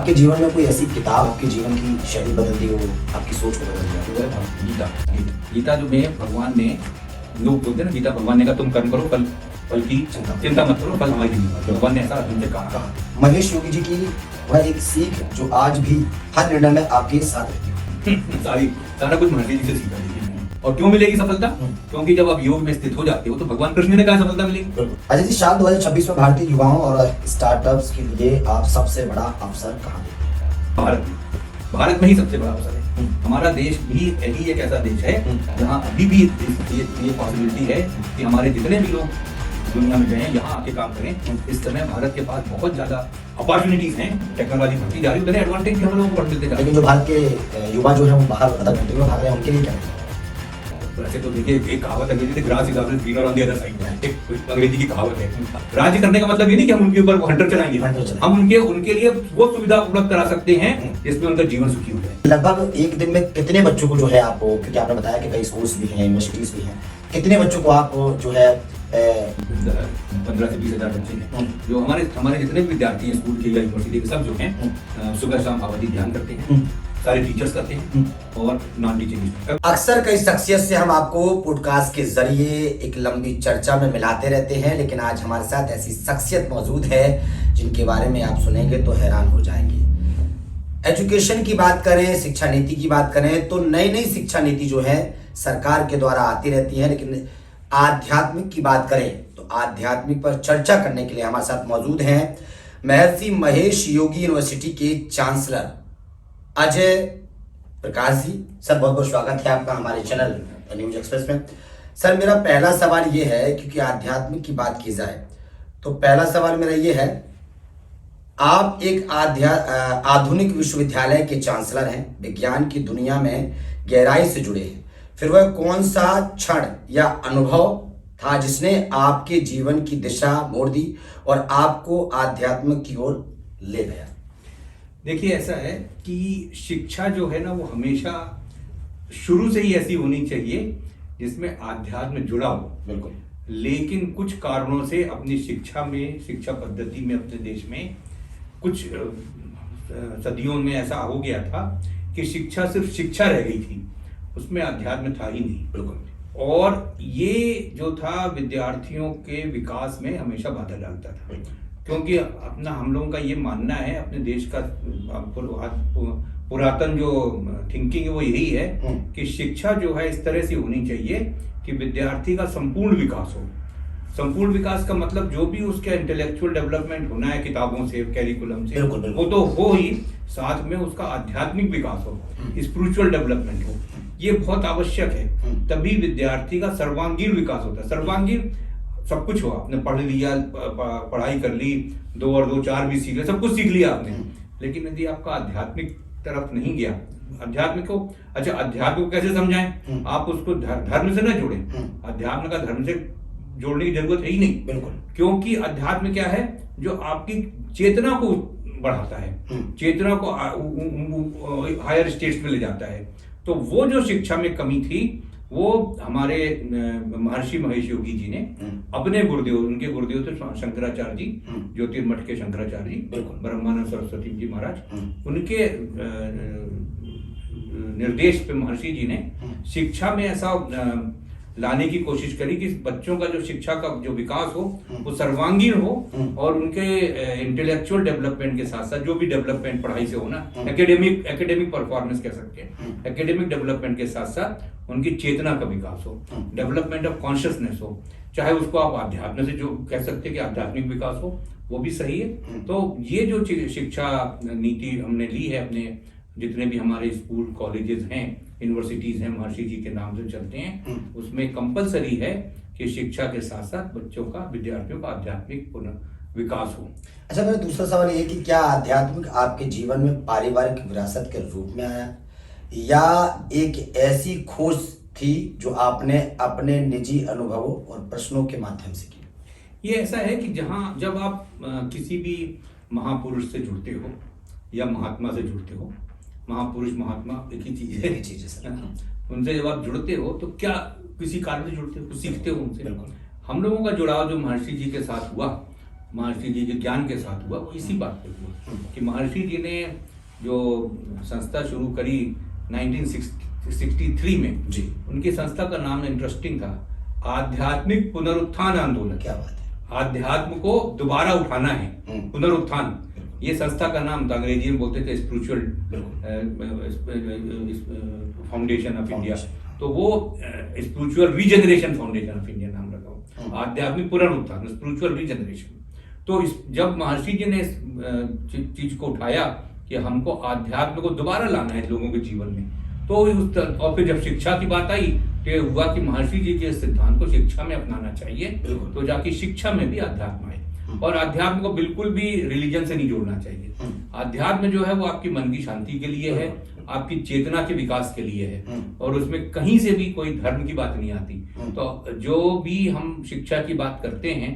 आपके जीवन में कोई ऐसी किताब आपके जीवन की शैली बदल दी हो, आपकी सोच को बदल दिया? तो गीता गीता जो में भगवान ने, लोग बोलते हैं ना, गीता भगवान ने कहा तुम कर्म करो, फल की चिंता मत करो, फल हमारी नहीं। भगवान ने ऐसा अर्जुन से कहा। महेश योगी जी की वह एक सीख जो आज भी हर निर्णय में आपके साथ रहती है। सारा कुछ महर्षि जी से सीखा है। और क्यों मिलेगी सफलता? क्योंकि जब आप योग में स्थित हो जाते हो तो भगवान कृष्ण ने कहा सफलता मिलेगी। अजय जी, साल 2026 में भारतीय युवाओं और स्टार्टअप्स के लिए आप सबसे बड़ा अवसर कहाँ देखते हैं? भारत में ही सबसे बड़ा अवसर है। हमारा देश भी यही एक ऐसा देश है जहाँ अभी भी ये पॉसिबिलिटी है कि हमारे जितने भी लोग दुनिया में गए यहाँ आके काम करें। इस समय भारत के पास बहुत ज्यादा अपॉर्चुनिटीज हैं, टेक्नोलॉजी बढ़ती जा रही है, उतने एडवांटेज भी हम लोगों को मिलते जा रहे हैं। लेकिन जो भारत के युवा जो है वो बाहर अदर कंट्री में भाग रहे हैं, उनके लिए क्या है? वैसे तो देखिए, एक कहावत अंग्रेजी से, grass is always greener on the other side, एक अंग्रेजी की कहावत है। राज्य करने का मतलब ये नहीं कि हम उनके ऊपर हंटर चलाएंगे, हम उनके लिए वो सुविधा उपलब्ध करा सकते हैं जिसमें उनका जीवन सुखी हो जाए। लगभग एक दिन में कितने बच्चों को जो है आपको, क्योंकि आपने बताया कि कई स्कूल्स भी हैं, यूनिवर्सिटीज भी हैं, कितने बच्चों को आप जो है 15 से 20 हजार बच्चे हैं जो हमारे जितने भी विद्यार्थी हैं स्कूल के या यूनिवर्सिटी के, सब जो हैं सुबह शाम अवधि ध्यान करते हैं, सारे टीचर्स करते हैं और नॉन टीचिंग। अक्सर कई शख्सियत से हम आपको पॉडकास्ट के जरिए एक लंबी चर्चा में मिलाते रहते हैं, लेकिन आज हमारे साथ ऐसी शख्सियत मौजूद है जिनके बारे में आप सुनेंगे तो हैरान हो जाएंगे। एजुकेशन की बात करें, शिक्षा नीति की बात करें तो नई नई शिक्षा नीति जो है सरकार के द्वारा आती रहती है, लेकिन आध्यात्मिक की बात करें तो आध्यात्मिक पर चर्चा करने के लिए हमारे साथ मौजूद हैं महर्षि महेश योगी यूनिवर्सिटी के चांसलर अजय प्रकाश जी। सर, बहुत बहुत स्वागत है आपका हमारे चैनल न्यूज एक्सप्रेस में। सर, मेरा पहला सवाल ये है, क्योंकि आध्यात्मिक की बात की जाए तो पहला सवाल मेरा ये है, आप एक आधुनिक विश्वविद्यालय के चांसलर हैं, विज्ञान की दुनिया में गहराई से जुड़े हैं, फिर वह कौन सा क्षण या अनुभव था जिसने आपके जीवन की दिशा मोड़ दी और आपको आध्यात्मिक की ओर ले गया? देखिए, ऐसा है कि शिक्षा जो है ना वो हमेशा शुरू से ही ऐसी होनी चाहिए जिसमें आध्यात्म जुड़ा हो। बिल्कुल। लेकिन कुछ कारणों से अपनी शिक्षा पद्धति में अपने देश में कुछ सदियों में ऐसा हो गया था कि शिक्षा सिर्फ शिक्षा रह गई थी, उसमें अध्यात्म था ही नहीं। बिल्कुल। और ये जो था विद्यार्थियों के विकास में हमेशा बाधा डालता था, क्योंकि अपना हम लोगों का ये मानना है, अपने देश का पुरातन जो थिंकिंग है वो यही है कि शिक्षा जो है इस तरह से होनी चाहिए कि विद्यार्थी का संपूर्ण विकास हो। संपूर्ण विकास का मतलब जो भी उसका इंटेलेक्चुअल डेवलपमेंट होना है किताबों से, कैरिकुलम से, वो तो हो ही, साथ में उसका आध्यात्मिक विकास हो, स्पिरिचुअल डेवलपमेंट हो। ये बहुत आवश्यक है, तभी विद्यार्थी का सर्वांगीण विकास होता है। सर्वांगीण सब कुछ हो, आपने पढ़ लिया, पढ़ाई कर ली, 2 और 2 4 भी सीख लिया, सब कुछ सीख लिया आपने, लेकिन यदि आपका आध्यात्मिक तरफ नहीं गया, अध्यात्म को, अच्छा अध्यात्म को कैसे समझाएं? आप उसको धर्म से ना जोड़ें, अध्यात्म का धर्म से जोड़ने की जरूरत है ही नहीं। बिल्कुल। क्योंकि अध्यात्म क्या है? जो आपकी चेतना को बढ़ाता है, चेतना को हायर स्टेट्स में ले जाता है। तो वो जो शिक्षा में कमी थी वो हमारे महर्षि महेश योगी जी ने अपने गुरुदेव, उनके गुरुदेव थे शंकराचार्य जी, ज्योतिर्मठ के शंकराचार्य जी, ब्रह्मानंद सरस्वती जी महाराज, उनके निर्देश पे महर्षि जी ने शिक्षा में ऐसा लाने की कोशिश करी कि बच्चों का जो शिक्षा का जो विकास हो वो सर्वांगीण हो, और उनके इंटेलेक्चुअल डेवलपमेंट के साथ साथ जो भी डेवलपमेंट पढ़ाई से होना, एकेडमिक परफॉर्मेंस कह सकते हैं, एकेडमिक डेवलपमेंट के साथ साथ उनकी चेतना का विकास हो, डेवलपमेंट ऑफ कॉन्शियसनेस हो, चाहे उसको आप आध्यात्म से जो कह सकते हैं कि आध्यात्मिक विकास हो, वो भी सही है। तो ये जो शिक्षा नीति हमने ली है, अपने जितने भी हमारे स्कूल कॉलेजेस हैं, यूनिवर्सिटीज हैं, महर्षि जी के नाम से चलते हैं, उसमें कंपलसरी है कि शिक्षा के साथ साथ बच्चों का, विद्यार्थियों का आध्यात्मिक विकास हो। अच्छा, मेरा दूसरा सवाल ये कि क्या आध्यात्मिक आपके जीवन में पारिवारिक विरासत के रूप में आया या एक ऐसी खोज थी जो आपने अपने निजी अनुभवों और प्रश्नों के माध्यम से की? ये ऐसा है कि जब आप किसी भी महापुरुष से जुड़ते हो या महात्मा से जुड़ते हो, महापुरुष महात्मा एक ही चीज है सर। उनसे जब आप जुड़ते हो तो क्या किसी कारण से जुड़ते हो, कुछ सीखते हो उनसे। हम लोगों का जुड़ाव जो महर्षि जी के साथ हुआ महर्षि जी के ज्ञान के साथ हुआ वो इसी बात पे हुआ कि महर्षि जी ने जो संस्था शुरू करी 1963 में जी। उनकी संस्था का नाम इंटरेस्टिंग था, आध्यात्मिक पुनरुत्थान आंदोलन। क्या बात है। आध्यात्म को दोबारा उठाना है, पुनरुत्थान, ये संस्था का नाम था। अंग्रेजी में बोलते थे स्पिरिचुअल फाउंडेशन ऑफ इंडिया, तो वो spiritual regeneration foundation of India नाम रखा, आध्यात्मिक पुनरुत्थान, स्पिरिचुअल रीजनरेशन। तो जब महर्षि जी ने इस चीज को उठाया कि हमको आध्यात्म को दोबारा लाना है लोगों के जीवन में, तो और फिर जब शिक्षा की बात आई तो ये हुआ कि महर्षि जी के सिद्धांत को शिक्षा में अपनाना चाहिए, तो जाके शिक्षा में भी अध्यात्म आए। और अध्यात्म को बिल्कुल भी रिलीजन से नहीं जोड़ना चाहिए। अध्यात्म जो है वो आपकी मन की शांति के लिए है, आपकी चेतना के विकास के लिए है, और उसमें कहीं से भी कोई धर्म की बात नहीं आती। तो जो भी हम शिक्षा की बात करते हैं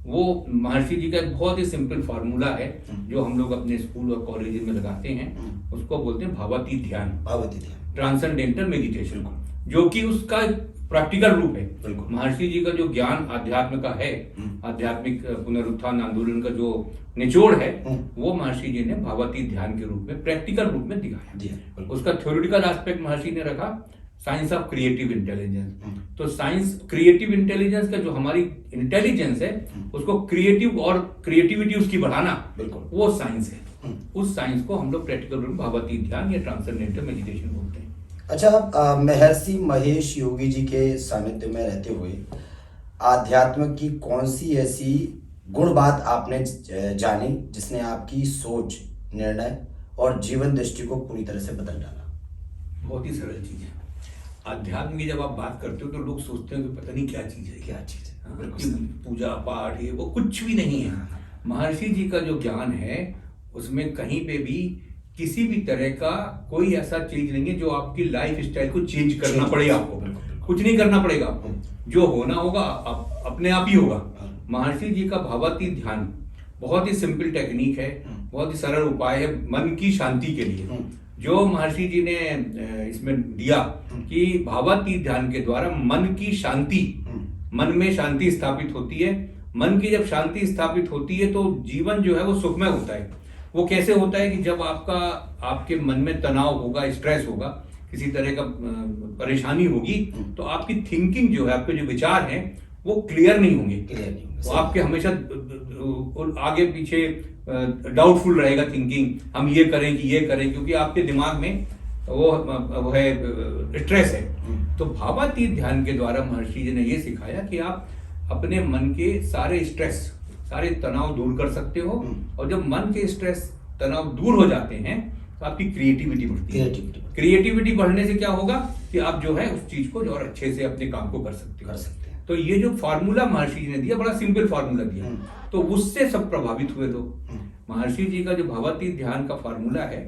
वो महर्षि जी का एक बहुत ही सिंपल फार्मूला है जो हम लोग अपने स्कूल और कॉलेज में लगाते हैं, उसको बोलते हैं भावातीत ध्यान, ट्रांसेंडेंटल मेडिटेशन, जो कि उसका प्रैक्टिकल रूप है। महर्षि जी का जो ज्ञान अध्यात्म का है, आध्यात्मिक पुनरुत्थान आंदोलन का जो निचोड़ है, वो महर्षि जी ने भावातीत ध्यान के रूप में प्रैक्टिकल रूप में दिखाया। उसका थ्योरेटिकल एस्पेक्ट महर्षि ने रखा साइंस ऑफ क्रिएटिव इंटेलिजेंस। तो साइंस क्रिएटिव इंटेलिजेंस का जो हमारी इंटेलिजेंस है उसको क्रिएटिव और क्रिएटिविटी उसकी बढ़ाना, वो साइंस है। उस साइंस को हम लोग प्रैक्टिकल रूप में भावातीत ध्यान या ट्रांसेंडेंटल मेडिटेशन बोलते हैं। अच्छा, आप महर्षि महेश योगी जी के सानिध्य में रहते हुए आध्यात्म की कौन सी ऐसी गुण बात आपने जानी जिसने आपकी सोच, निर्णय और जीवन दृष्टि को पूरी तरह से बदल डाला? बहुत ही सरल चीज है। अध्यात्म की जब आप बात करते हो तो लोग सोचते हैं कि पता नहीं क्या चीज है, क्या चीज है, पूजा पाठ है, वो कुछ भी नहीं है। महर्षि जी का जो ज्ञान है उसमें कहीं पे भी किसी भी तरह का कोई ऐसा चीज नहीं है जो आपकी लाइफ स्टाइल को चेंज करना पड़ेगा। आपको कुछ नहीं करना पड़ेगा, आपको जो होना होगा अपने आप ही होगा। महर्षि जी का भावातीत ध्यान बहुत ही सिंपल टेक्निक है, बहुत ही सरल उपाय है मन की शांति के लिए, जो महर्षि जी ने इसमें दिया कि भावातीत ध्यान के द्वारा मन की शांति, मन में शांति स्थापित होती है। मन की जब शांति स्थापित होती है तो जीवन जो है वो सुखमय होता है। वो कैसे होता है कि जब आपके मन में तनाव होगा, स्ट्रेस होगा, किसी तरह का परेशानी होगी, तो आपकी थिंकिंग जो है, आपके जो विचार हैं वो क्लियर नहीं होंगे। तो आपके हमेशा आगे पीछे डाउटफुल रहेगा थिंकिंग, हम ये करें कि ये करें, क्योंकि आपके दिमाग में वो है स्ट्रेस है। तो भावातीत ध्यान के द्वारा महर्षि जी ने ये सिखाया कि आप अपने मन के सारे स्ट्रेस, सारे तनाव दूर कर सकते हो, और जब मन के स्ट्रेस तनाव दूर हो जाते हैं तो आपकी क्रिएटिविटी बढ़ती है। क्रिएटिविटी बढ़ने से क्या होगा कि आप जो है उस चीज को और अच्छे से अपने काम को कर सकते हैं। तो ये जो फार्मूला महर्षि जी ने दिया, बड़ा सिंपल फार्मूला दिया, तो उससे सब प्रभावित हुए। तो महर्षि जी का जो भावातीत ध्यान का फार्मूला है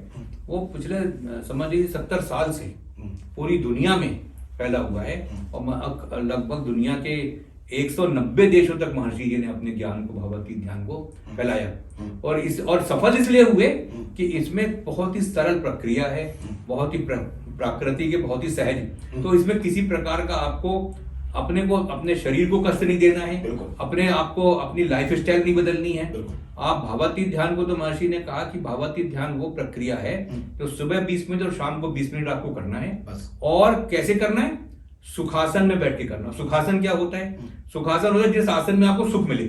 वो पिछले समझ लीजिए 70 साल से पूरी दुनिया में फैला हुआ है, और लगभग दुनिया के 190 देशों तक महर्षि जी ने अपने ज्ञान को, भावातीत ध्यान को फैलाया। और सफल इसलिए हुए कि इसमें बहुत ही सरल प्रक्रिया है, बहुत ही प्राकृतिक है, बहुत ही सहज। तो इसमें किसी प्रकार का आपको अपने शरीर को कष्ट नहीं देना है, अपने आप को, अपनी लाइफ स्टाइल नहीं बदलनी है। आप भावातीत ध्यान को, तो महर्षि ने कहा कि भावातीत ध्यान वो प्रक्रिया है जो सुबह 20 मिनट और शाम को 20 मिनट आपको करना है। और कैसे करना है? सुखासन में बैठ के करना। सुखासन क्या होता है? सुखासन होता है जिस आसन में आपको सुख मिले,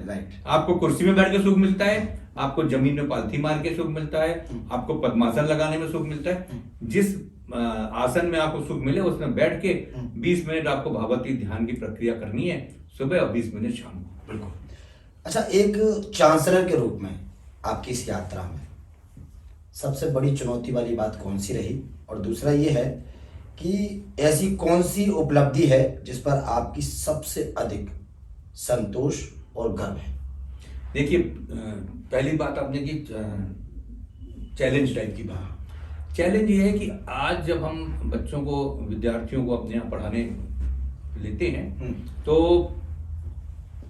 राइट। आपको कुर्सी में बैठ के सुख मिलता है, आपको जमीन में पालथी मार के सुख मिलता है, आपको पद्मासन लगाने में सुख मिलता है। जिस आसन में आपको सुख मिले उसमें बैठ के 20 मिनट आपको भावातीत ध्यान की प्रक्रिया करनी है, सुबह और 20 मिनट शाम को। बिल्कुल। अच्छा, एक चांसलर के रूप में आपकी इस यात्रा में सबसे बड़ी चुनौती वाली बात कौन सी रही, और दूसरा ये है कि ऐसी कौन सी उपलब्धि है जिस पर आपकी सबसे अधिक संतोष और गर्व है? देखिए, पहली बात आपने की चैलेंज टाइप की बात। चैलेंज ये है कि आज जब हम बच्चों को, विद्यार्थियों को अपने यहाँ पढ़ाने लेते हैं तो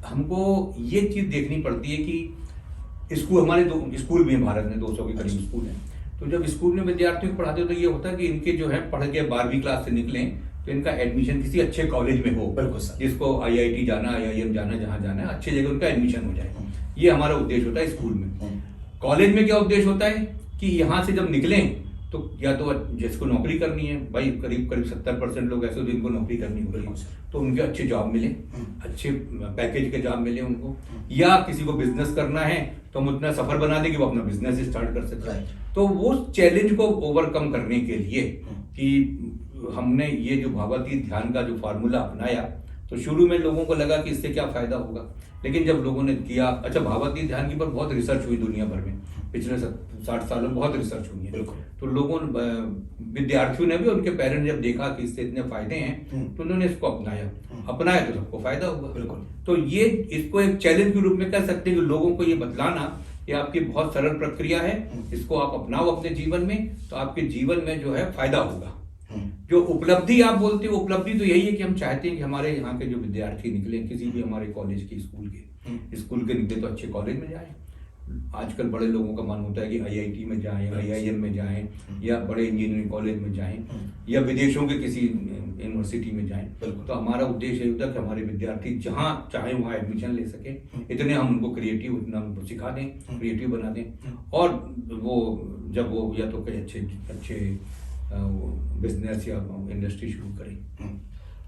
हमको ये चीज देखनी पड़ती है कि स्कूल, हमारे स्कूल भी भारत में 200 के करीब स्कूल हैं। तो जब स्कूल में विद्यार्थियों को पढ़ाते हो तो ये होता है कि इनके जो है पढ़ के 12वीं क्लास से निकलें तो इनका एडमिशन किसी अच्छे कॉलेज में हो, बिल्कुल सर। जिसको आईआईटी जाना, आईआईएम जाना, जहाँ जाना है अच्छी जगह उनका एडमिशन हो जाए। ये हमारा उद्देश्य होता है स्कूल में। कॉलेज में क्या उद्देश्य होता है कि यहाँ से जब निकलें तो या तो जिसको नौकरी करनी है भाई, करीब करीब 70% लोग ऐसे जिनको नौकरी करनी होगी, तो उनके अच्छे जॉब मिले, अच्छे पैकेज के जॉब मिले उनको, या किसी को बिजनेस करना है तो हम उतना सफर बना दें कि वो अपना बिजनेस स्टार्ट कर सकते हैं। तो वो चैलेंज को ओवरकम करने के लिए कि हमने ये जो भावातीत ध्यान का जो फार्मूला अपनाया, तो शुरू में लोगों को लगा कि इससे क्या फायदा होगा, लेकिन जब लोगों ने किया, अच्छा भावातीत ध्यान के ऊपर बहुत रिसर्च हुई दुनिया भर में, पिछले 60 सालों में बहुत रिसर्च हुई है। तो लोगों विद्यार्थियों ने भी, उनके पेरेंट्स जब देखा कि इससे इतने फायदे हैं तो उन्होंने इसको अपनाया तो सबको फायदा हुआ। तो ये इसको एक चैलेंज के रूप में कह सकते हैं कि लोगों को ये बतलाना, ये आपकी बहुत सरल प्रक्रिया है, इसको आप अपनाओ अपने जीवन में, तो आपके जीवन में जो है फायदा होगा। जो उपलब्धि आप बोलते हो, उपलब्धि तो यही है कि हम चाहते हैं कि हमारे यहाँ के जो विद्यार्थी निकले, किसी भी हमारे कॉलेज के स्कूल के निकले तो अच्छे कॉलेज में जाएं। आजकल बड़े लोगों का मन होता है कि आईआईटी में जाएं, आईआईएम में जाएं, या बड़े इंजीनियरिंग कॉलेज में जाएं, या विदेशों के किसी यूनिवर्सिटी में जाएं। तो हमारा उद्देश्य ये होता है कि हमारे विद्यार्थी जहाँ चाहे वहाँ एडमिशन ले सके, इतने हम उनको क्रिएटिव, इतना उनको सिखा दें, क्रिएटिव बना दें, और वो जब वो या तो कोई अच्छे बिजनेस या इंडस्ट्री शुरू करें।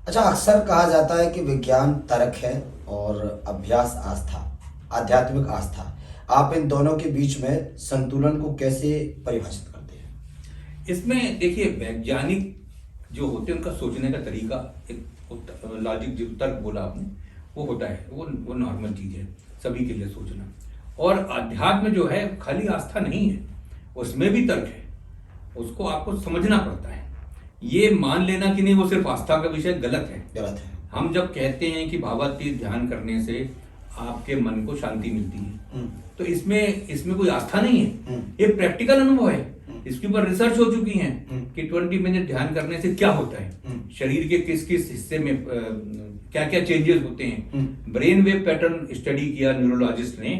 अच्छा, अक्सर कहा जाता है कि विज्ञान तर्क है और अभ्यास आस्था, आध्यात्मिक आस्था। आप इन दोनों के बीच में संतुलन को कैसे परिभाषित करते हैं? इसमें देखिए, वैज्ञानिक जो होते हैं उनका सोचने का तरीका, एक लॉजिक जो तर्क बोला आपने, वो होता है, वो नॉर्मल चीज है सभी के लिए सोचना। और अध्यात्म जो है खाली आस्था नहीं है, उसमें भी तर्क है, उसको आपको समझना पड़ता है। ये मान लेना कि नहीं वो सिर्फ आस्था का विषय गलत है। हम जब कहते हैं कि भावातीत ध्यान करने से आपके मन को शांति मिलती है, तो इसमें कोई आस्था नहीं है, ये प्रैक्टिकल अनुभव है। इसके ऊपर रिसर्च हो चुकी है कि 20 मिनट ध्यान करने से क्या होता है, शरीर के किस किस हिस्से में क्या क्या चेंजेस होते हैं। ब्रेन वेव पैटर्न स्टडी किया न्यूरोलॉजिस्ट ने,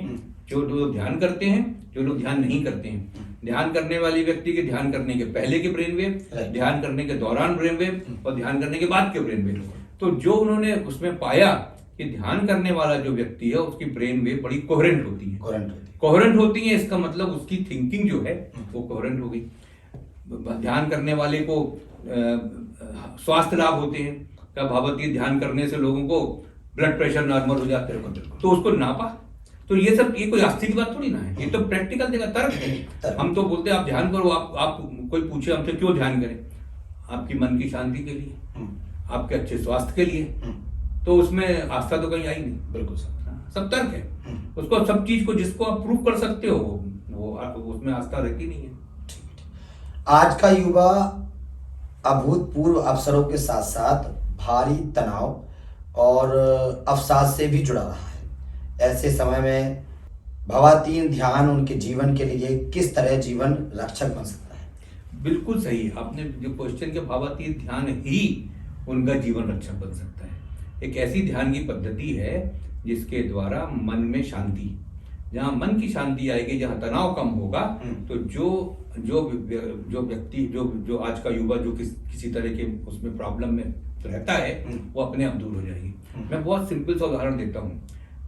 जो लोग ध्यान करते हैं, जो लोग ध्यान नहीं करते हैं। ध्यान करने वाले व्यक्ति के ध्यान करने के पहले के ब्रेन वेव, ध्यान करने के दौरान ब्रेन वेव, और ध्यान करने के बाद के ब्रेन वेव। तो जो उन्होंने उसमें पाया कि ध्यान करने वाला जो व्यक्ति है उसकी ब्रेन वेव बड़ी कोहेरेंट होती है। कोहेरेंट होती है, इसका मतलब उसकी थिंकिंग जो है वो कोहेरेंट हो गई। ध्यान करने वाले को स्वास्थ्य लाभ होते हैं। क्या भावातीत ध्यान करने से लोगों को ब्लड प्रेशर नॉर्मल हो जाते हैं, तो उसको नापा। तो ये सब, ये कोई आस्था की बात थोड़ी ना है, ये तो प्रैक्टिकल जगह तर्क है। हम तो बोलते हैं आप ध्यान करो, आप कोई पूछे हमसे क्यों ध्यान करें, आपकी मन की शांति के लिए, आपके अच्छे स्वास्थ्य के लिए, तो उसमें आस्था तो कहीं आई नहीं। बिल्कुल सब तर्क है। उसको सब चीज को जिसको आप प्रूव कर सकते हो वो उसमें आस्था रहती नहीं है। आज का युवा अभूतपूर्व अवसरों के साथ साथ भारी तनाव और अवसाद से भी जुड़ा रहा है। ऐसे समय में भावातीत ध्यान उनके जीवन के लिए किस तरह जीवन रक्षक बन सकता है? बिल्कुल सही, आपने जो क्वेश्चन किया, भावातीत ध्यान ही उनका जीवन रक्षक बन सकता है। एक ऐसी ध्यान की पद्धति है जिसके द्वारा मन में शांति, जहाँ मन की शांति आएगी, जहाँ तनाव कम होगा, तो जो व्यक्ति जो आज का युवा जो किसी तरह के उसमें प्रॉब्लम में रहता है, वो अपने आप दूर हो जाएगी। मैं बहुत सिंपल सा उदाहरण देता हूँ।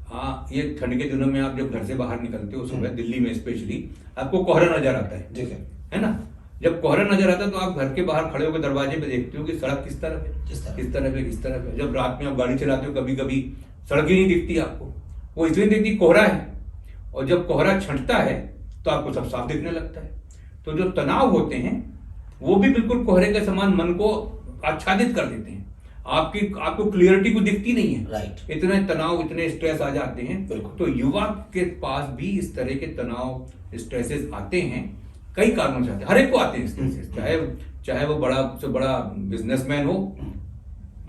हाँ, ये ठंड के दिनों में आप जब घर से बाहर निकलते हो सुबह, दिल्ली में स्पेशली, आपको कोहरा नजर आता है ना। जब कोहरा नजर आता है तो आप घर के बाहर खड़े होकर दरवाजे पे देखते हो कि सड़क किस तरफ है। जब रात में आप गाड़ी चलाते हो, कभी कभी सड़क ही नहीं दिखती आपको, वो इसलिए दिखती कोहरा है। और जब कोहरा छंटता है तो आपको सब साफ दिखने लगता है। तो जो तनाव होते हैं वो भी बिल्कुल कोहरे के समान मन को आच्छादित कर देते हैं। आपको क्लियरिटी को दिखती नहीं है। इतने तनाव, इतने स्ट्रेस आ जाते हैं। तो युवा के पास भी इस तरह के तनाव, स्ट्रेसेस आते हैं, कई कारणों से आते हैं। हर एक को आते हैं स्ट्रेसेस, चाहे वो बड़ा से बड़ा बिजनेसमैन हो,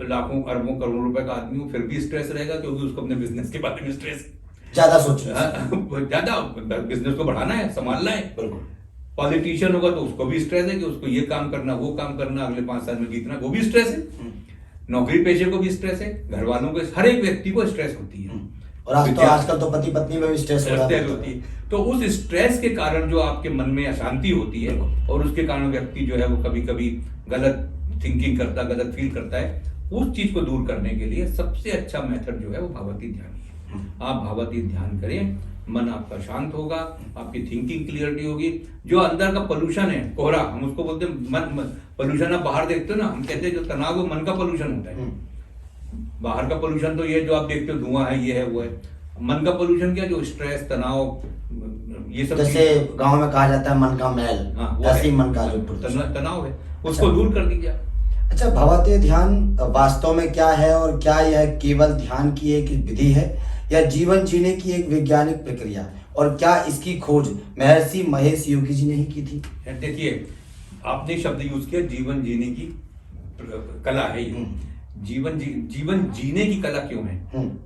लाखों अरबों करोड़ों रुपए का आदमी हो, फिर भी स्ट्रेस रहेगा, क्योंकि उसको अपने बिजनेस के बारे में स्ट्रेस ज्यादा सोचना, ज्यादा बिजनेस को बढ़ाना है, संभालना है। पॉलिटिशियन होगा तो उसको भी स्ट्रेस है कि उसको ये काम करना, वो काम करना, अगले 5 साल में जीतना, वो भी स्ट्रेस है। नौकरी पेशे को भी स्ट्रेस है, घर वालों को, हर एक व्यक्ति को स्ट्रेस होती है। और आजकल तो पति पत्नी में भी स्ट्रेस होती है। तो उस स्ट्रेस के कारण जो आपके मन में अशांति होती है, और उसके कारण व्यक्ति जो है वो कभी कभी गलत थिंकिंग करता, गलत फील करता है, उस चीज को दूर करने के लिए सबसे अच्छा मेथड जो है वो भावातीत ध्यान ही है। आप भावातीत ध्यान करें, मन आपका शांत होगा, आपकी थिंकिंग क्लियरिटी होगी। जो अंदर का पोल्यूशन है, कोहरा, हम उसको बोलते हैं मन पोल्यूशन। आप बाहर देखते हो ना, हम कहते हैं जो तनाव वो मन का पोल्यूशन होता है। बाहर का पोल्यूशन तो ये जो आप देखते हो, धुआं है, ये है, वो है। मन का पोल्यूशन क्या, जो स्ट्रेस, तनाव, ये सब, जैसे गांव में कहा जाता है मन का मैल, हाँ, ऐसे ही मन का जो तनाव है, उसको दूर कर दीजिए। अच्छा, भावातीत ध्यान वास्तव में क्या है, और क्या यह केवल ध्यान की एक विधि है या जीवन जीने की एक वैज्ञानिक प्रक्रिया, और क्या इसकी खोज महर्षि महेश योगी जी ने ही की थी? देखिए, आपने शब्द यूज किया, जीवन जीने की कला है ये। जीवन जीने की कला क्यों है?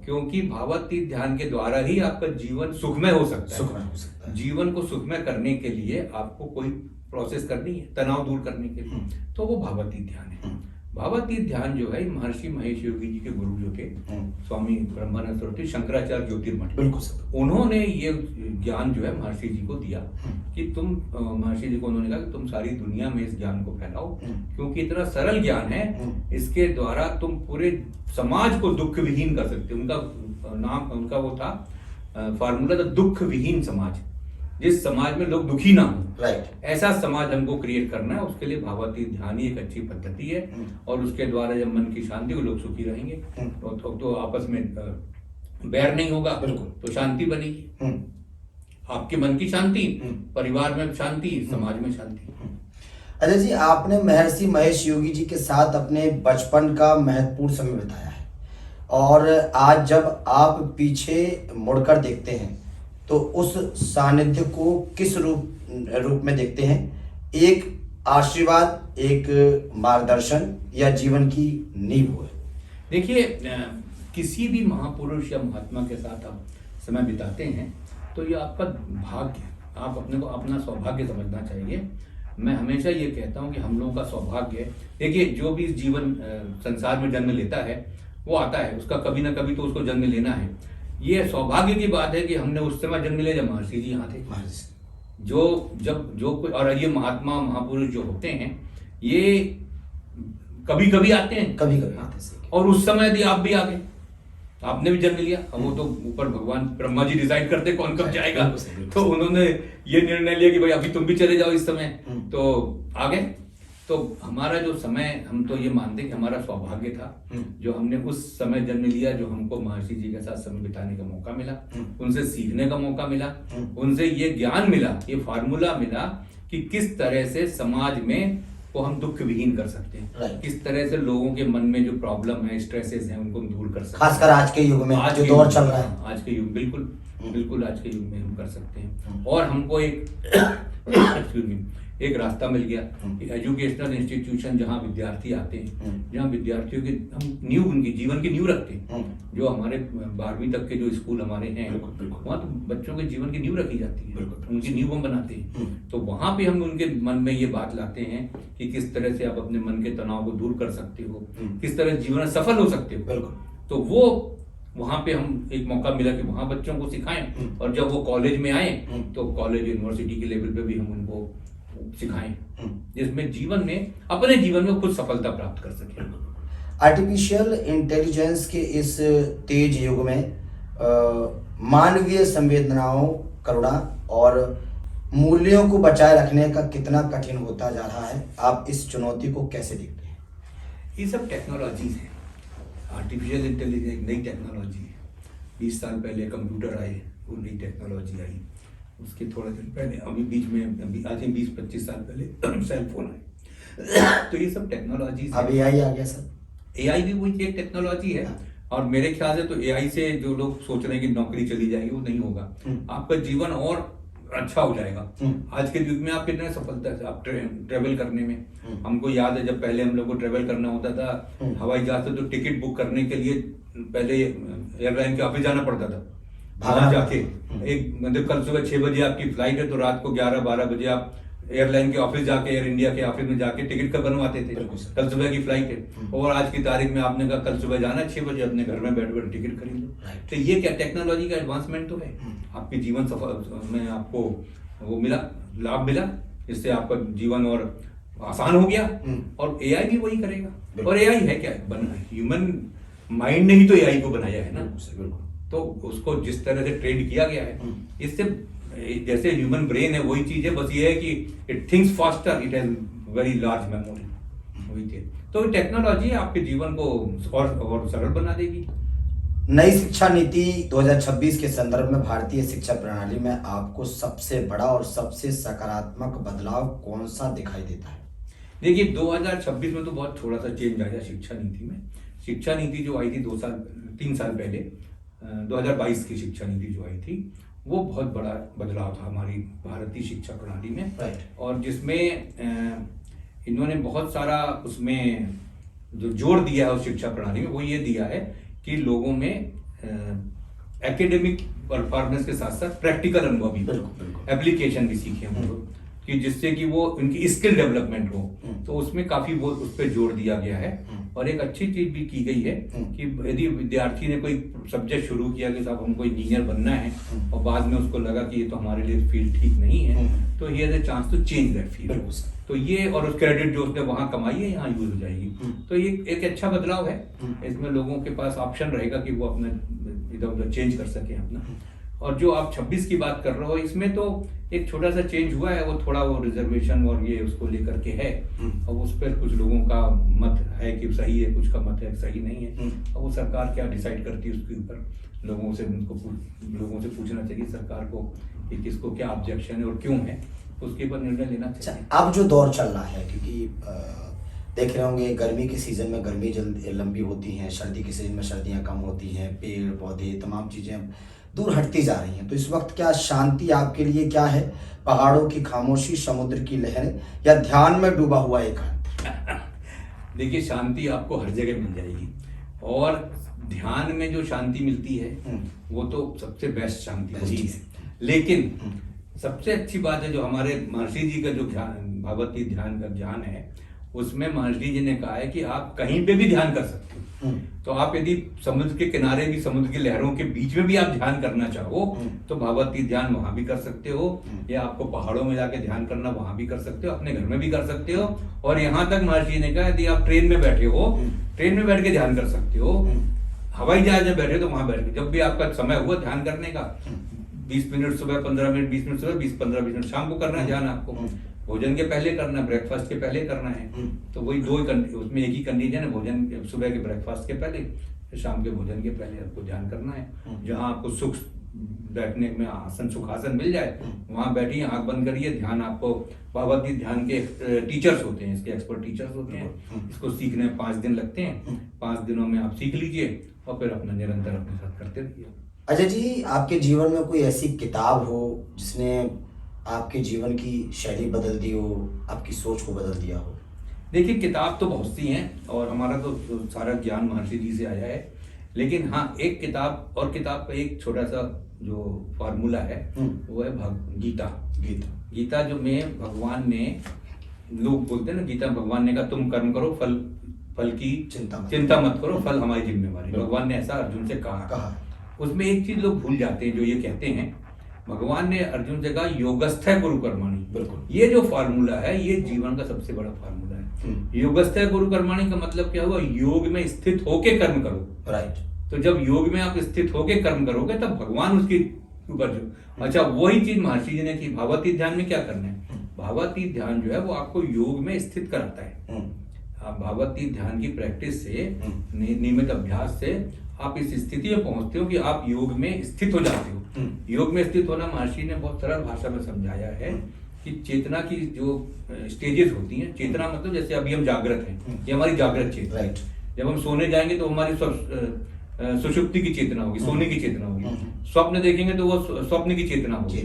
क्योंकि भावातीत ध्यान के द्वारा ही आपका जीवन सुखमय हो सकता है। जीवन को सुखमय करने के लिए आपको कोई प्रोसेस करनी है, तनाव दूर करने के लिए, तो वो भावातीत ध्यान है। भावातीत ध्यान जो है महर्षि महेश योगी जी के गुरु जो थे, स्वामी ब्रह्मानंद सरस्वती, शंकराचार्य ज्योतिर्मठ, बिल्कुल, उन्होंने ये ज्ञान जो है महर्षि जी को दिया कि तुम, महर्षि जी को उन्होंने कहा कि तुम सारी दुनिया में इस ज्ञान को फैलाओ, क्योंकि इतना सरल ज्ञान है, इसके द्वारा तुम पूरे समाज को दुख विहीन कर सकते हो। उनका नाम, उनका वो था फार्मूला था, दुख विहीन समाज। जिस समाज में लोग दुखी ना हो, राइट, ऐसा समाज हमको क्रिएट करना है। उसके लिए भावातीत ध्यान ही एक अच्छी पद्धति है, और उसके द्वारा जब मन की शांति हो, लोग सुखी रहेंगे, तो आपस में बैर नहीं होगा, तो शांति बनेगी। आपके मन की शांति, परिवार में शांति, समाज में शांति। अजय जी, आपने महर्षि महेश योगी जी के साथ अपने बचपन का महत्वपूर्ण समय बिताया है, और आज जब आप पीछे मुड़कर देखते हैं तो उस सानिध्य को किस रूप में देखते हैं? एक आशीर्वाद, एक मार्गदर्शन, या जीवन की नींव है? देखिए, किसी भी महापुरुष या महात्मा के साथ आप समय बिताते हैं तो ये आपका भाग्य, आप अपने को अपना सौभाग्य समझना चाहिए। मैं हमेशा ये कहता हूँ कि हम लोगों का सौभाग्य है। देखिए, जो भी जीवन संसार में जन्म लेता है वो आता है, उसका कभी ना कभी तो उसको जन्म लेना है। ये सौभाग्य की बात है कि हमने उस समय जन्म लिया जब महर्षि जी यहाँ थे। जो कोई, और ये महात्मा महापुरुष जो होते हैं, ये कभी कभी आते हैं, कभी कभी आते हैं, और उस समय यदि आप भी आ गए, आपने भी जन्म लिया, वो तो ऊपर भगवान ब्रह्मा जी डिसाइड करते कौन कब जाएगा, तो उन्होंने ये निर्णय लिया कि भाई अभी तुम भी चले जाओ इस समय, तो आ गए। तो हमारा जो समय, हम तो ये मानते कि हमारा सौभाग्य था जो हमने उस समय जन्म लिया, जो हमको महर्षि जी के साथ समय बिताने का मौका मिला, उनसे सीखने का मौका मिला, उनसे ये ज्ञान मिला, ये फार्मूला मिला कि किस तरह से समाज में को हम दुख विहीन कर सकते हैं, किस तरह से लोगों के मन में जो प्रॉब्लम है, स्ट्रेसेस हैं, उनको दूर कर सकते हैं, खासकर आज के युग में, आज जो दौर चल रहा है, आज के युग, बिल्कुल आज के युग में हम कर सकते हैं। और हमको एक रास्ता मिल गया कि एजुकेशनल इंस्टीट्यूशन जहाँ विद्यार्थी आते हैं, जहाँ विद्यार्थियों की हम नींव, उनकी जीवन की नींव रखते हैं, जो हमारे 12वीं तक के जो स्कूल हमारे हैं, वहाँ तो बच्चों के जीवन की नींव रखी जाती है, उनकी नींव हम बनाते हैं। तो वहाँ पे हम उनके मन में ये बात लाते हैं कि किस तरह से आप अपने मन के तनाव को दूर कर सकते हो, किस तरह जीवन सफल हो सकते हो। तो वो वहाँ पे हम एक मौका मिला कि वहाँ बच्चों को सिखाएं, और जब वो कॉलेज में आए तो कॉलेज यूनिवर्सिटी के लेवल पे भी हम उनको सिखाएं, जिसमें जीवन में, अपने जीवन में खुद सफलता प्राप्त कर सके। आर्टिफिशियल इंटेलिजेंस के इस तेज युग में मानवीय संवेदनाओं, करुणा और मूल्यों को बचाए रखने का कितना कठिन होता जा रहा है? आप इस चुनौती को कैसे देखते हैं? ये सब टेक्नोलॉजीज हैं। आर्टिफिशियल इंटेलिजेंस एक नई टेक्नोलॉजी है। 20 साल पहले कंप्यूटर आए, वो नई टेक्नोलॉजी आई। उसके थोड़े दिन पहले, अभी बीच में, आज 20-25 साल पहले सेल फोन आए। तो ये सब टेक्नोलॉजीज। अब एआई आ गया सर। एआई भी वही एक टेक्नोलॉजी है, और मेरे ख्याल से तो एआई से जो लोग सोच रहे हैं कि नौकरी चली जाएगी, वो नहीं होगा। आपका जीवन और अच्छा हो जाएगा। आज के युग में आप कितने सफलता से आप ट्रेवल करने में, हमको याद है जब पहले हम लोग को ट्रेवल करना होता था हवाई जहाज से, तो टिकट बुक करने के लिए पहले एयरलाइन के ऑफिस जाना पड़ता था, वहां जाके एक, मतलब कल सुबह 6 बजे आपकी फ्लाइट है, तो रात को 11-12 बजे आप एयरलाइन के ऑफिस जाके, एयर इंडिया के ऑफिस में जाके टिकट कब बनवाते थे, कल सुबह की फ्लाइट है, और आज की तारीख में आपने कहा कल सुबह जाना है 6 बजे, अपने घर में बैठ बैठ टिकट खरीद लो। तो ये क्या टेक्नोलॉजी का एडवांसमेंट तो है। आपके जीवन सफल में आपको वो मिला, लाभ मिला, इससे आपका जीवन और आसान हो गया और एआई भी वही करेगा। और एआई है क्या, ह्यूमन माइंड ने ही तो एआई को बनाया है ना, तो उसको जिस तरह से ट्रेन किया गया है, इससे जैसे ह्यूमन ब्रेन है वही चीज है, बस ये है कि it thinks faster, it has very large memory, वही चीज। तो टेक्नोलॉजी आपके जीवन को और सरल बना देगी। नई शिक्षा नीति 2026 के संदर्भ में भारतीय शिक्षा प्रणाली में आपको सबसे बड़ा और सबसे सकारात्मक बदलाव कौन सा दिखाई देता है? देखिए 2026 में तो बहुत थोड़ा सा चेंज आया शिक्षा नीति में। शिक्षा नीति जो आई थी 3 साल पहले, 2022 की शिक्षा नीति जो आई थी, वो बहुत बड़ा बदलाव था हमारी भारतीय शिक्षा प्रणाली में। और जिसमें इन्होंने बहुत सारा उसमें जो जोड़ दिया है उस शिक्षा प्रणाली में, वो ये दिया है कि लोगों में एकेडमिक परफॉर्मेंस के साथ साथ प्रैक्टिकल अनुभव भी, एप्लीकेशन भी सीखे हम लोग, कि जिससे कि वो उनकी स्किल डेवलपमेंट हो। तो उसमें काफी वो उस पर जोर दिया गया है। और एक अच्छी चीज भी की गई है कि यदि विद्यार्थी ने कोई सब्जेक्ट शुरू किया कि साहब हमको इंजीनियर बनना है, और बाद में उसको लगा कि ये तो हमारे लिए फील्ड ठीक नहीं है, तो he has a chance to change that field. तो ये, और उस क्रेडिट जो उसने वहां कमाई है यहाँ यूज हो जाएगी। तो ये एक अच्छा बदलाव है। इसमें लोगों के पास ऑप्शन रहेगा कि वो अपना इधर उधर चेंज कर सके अपना। और जो आप 26 की बात कर रहे हो, इसमें तो एक छोटा सा चेंज हुआ है, वो थोड़ा वो रिजर्वेशन और ये उसको लेकर के है। और उस पर कुछ लोगों का मत है कि सही है, कुछ का मत है सही नहीं है। और वो सरकार क्या डिसाइड करती है उसके ऊपर लोगों से पूछना चाहिए सरकार को कि किसको क्या ऑब्जेक्शन है और क्यों है, उसके ऊपर निर्णय लेना चाहिए। अब जो दौर चल रहा है, क्योंकि देख रहे होंगे गर्मी के सीजन में गर्मी जल्दी लंबी होती है, सर्दी के सीजन में सर्दियां कम होती हैं, पेड़ पौधे तमाम चीजें दूर हटती जा रही हैं। तो इस वक्त क्या शांति आपके लिए क्या है? पहाड़ों की खामोशी, समुद्र की लहरें, या ध्यान में डूबा हुआ एकांत? देखिए शांति आपको हर जगह मिल जाएगी, और ध्यान में जो शांति मिलती है वो तो सबसे बेस्ट शांति होती है। लेकिन सबसे अच्छी बात है जो हमारे महर्षि जी का जो भागवती ध्यान का ज्ञान है, उसमें महर्षि जी ने कहा है कि आप कहीं पे भी ध्यान कर सकते हो। तो आप यदि समुद्र के किनारे भी, समुद्र की लहरों के बीच में भी आप ध्यान करना चाहो तो भागवती ध्यान वहां भी कर सकते हो, या आपको पहाड़ों में जाके ध्यान करना वहां भी कर सकते हो, अपने घर में भी कर सकते हो। और यहाँ तक महर्षि ने कहा यदि आप ट्रेन में बैठे हो, ट्रेन में बैठ के ध्यान कर सकते हो, हवाई जहाज में बैठे तो वहां बैठ के, जब भी आपका समय हुआ ध्यान करने का, 20 मिनट सुबह, 15 मिनट, 20 मिनट सुबह, 15-20 मिनट शाम को करना है ध्यान। आपको भोजन के पहले करना है, ब्रेकफास्ट के पहले करना है। तो वही उसमें एक ही कंडीशन है, भोजन सुबह के ब्रेकफास्ट के पहले, शाम के भोजन के पहले आपको ध्यान करना है। जहाँ आपको सुख बैठने में आसन, सुखासन मिल जाए, वहां बैठिए, आंख बंद करिए, ध्यान आपको, भागवती ध्यान के टीचर्स होते हैं, इसके एक्सपर्ट टीचर्स होते हैं। इसको सीखने में 5 दिन लगते हैं। 5 दिनों में आप सीख लीजिए और फिर अपना निरंतर अपने साथ करते रहिए। अजय जी, आपके जीवन में कोई ऐसी किताब हो जिसने आपके जीवन की शैली बदल दी हो, आपकी सोच को बदल दिया हो? देखिए किताब तो बहुत सी हैं, और हमारा तो सारा ज्ञान महर्षि जी से आया है। लेकिन हाँ, एक किताब, और किताब का एक छोटा सा जो फार्मूला है वो है गीता। गीता जो में भगवान ने, लोग बोलते हैं ना, गीता भगवान ने कहा तुम कर्म करो, फल की चिंता मत करो, फल हमारी जिम्मेवारी। भगवान ने ऐसा अर्जुन से कहा। उसमें एक चीज लोग भूल जाते हैं, जो ये कहते हैं, भगवान ने अर्जुन से कहा योगस्थ गुरु कर्माणी। बिल्कुल, ये जो फार्मूला है ये जीवन का सबसे बड़ा फार्मूला है। योगस्थ गुरु कर्माणी का मतलब क्या हुआ? योग में स्थित होके कर्म करो। राइट। तो जब योग में आप स्थित होके कर्म करोगे तब भगवान उसकी ऊपर। अच्छा, वही चीज महर्षि जी ने की भागवती ध्यान में। क्या करना है? भागवती ध्यान जो है वो आपको योग में स्थित कराता है। भागवती ध्यान की प्रैक्टिस से, नियमित अभ्यास से आप इस स्थिति में पहुंचते हो कि आप योग में स्थित हो जाते हो। योग में स्थित होना महर्षि ने बहुत सरल भाषा में समझाया है कि चेतना की जो स्टेजेस होती हैं, चेतना मतलब जैसे अभी हम जागृत हैं, ये हमारी जागृत चेतना। राइट। जब हम सोने जाएंगे तो हमारी सुषुप्ति की चेतना होगी, सोने की चेतना होगी। स्वप्न देखेंगे तो वो स्वप्न की चेतना होगी।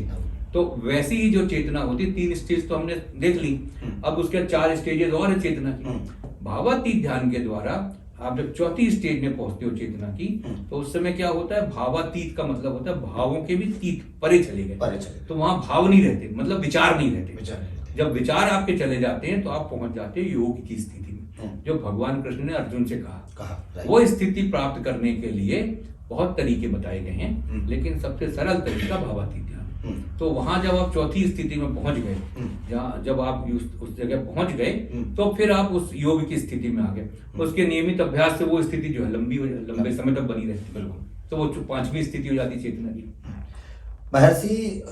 तो वैसी ही जो चेतना होती, 3 स्टेज तो हमने देख ली, अब उसके 4 स्टेजेस और है चेतना की। भागवती ध्यान के द्वारा आप जब 4थी स्टेज में पहुंचते हो चेतना की, तो उस समय क्या होता है? भावातीत का मतलब होता है भावों के भी तीत, परे चले गए। तो वहां भाव नहीं रहते, मतलब विचार नहीं रहते। जब विचार आपके चले जाते हैं तो आप पहुंच जाते हैं योग की स्थिति में, जो भगवान कृष्ण ने अर्जुन से कहा। वो स्थिति प्राप्त करने के लिए बहुत तरीके बताए गए हैं, लेकिन सबसे सरल तरीका भावातीत ध्यान। तो वहां जब आप चौथी स्थिति में पहुंच गए, जहाँ जब आप उस जगह पहुंच गए, तो फिर आप उस योग की स्थिति में आ गए। उसके नियमित अभ्यास से वो स्थिति जो है लंबे समय तक बनी रहती है। बिल्कुल। तो वो 5वीं स्थिति हो जाती चेतना की। महर्षि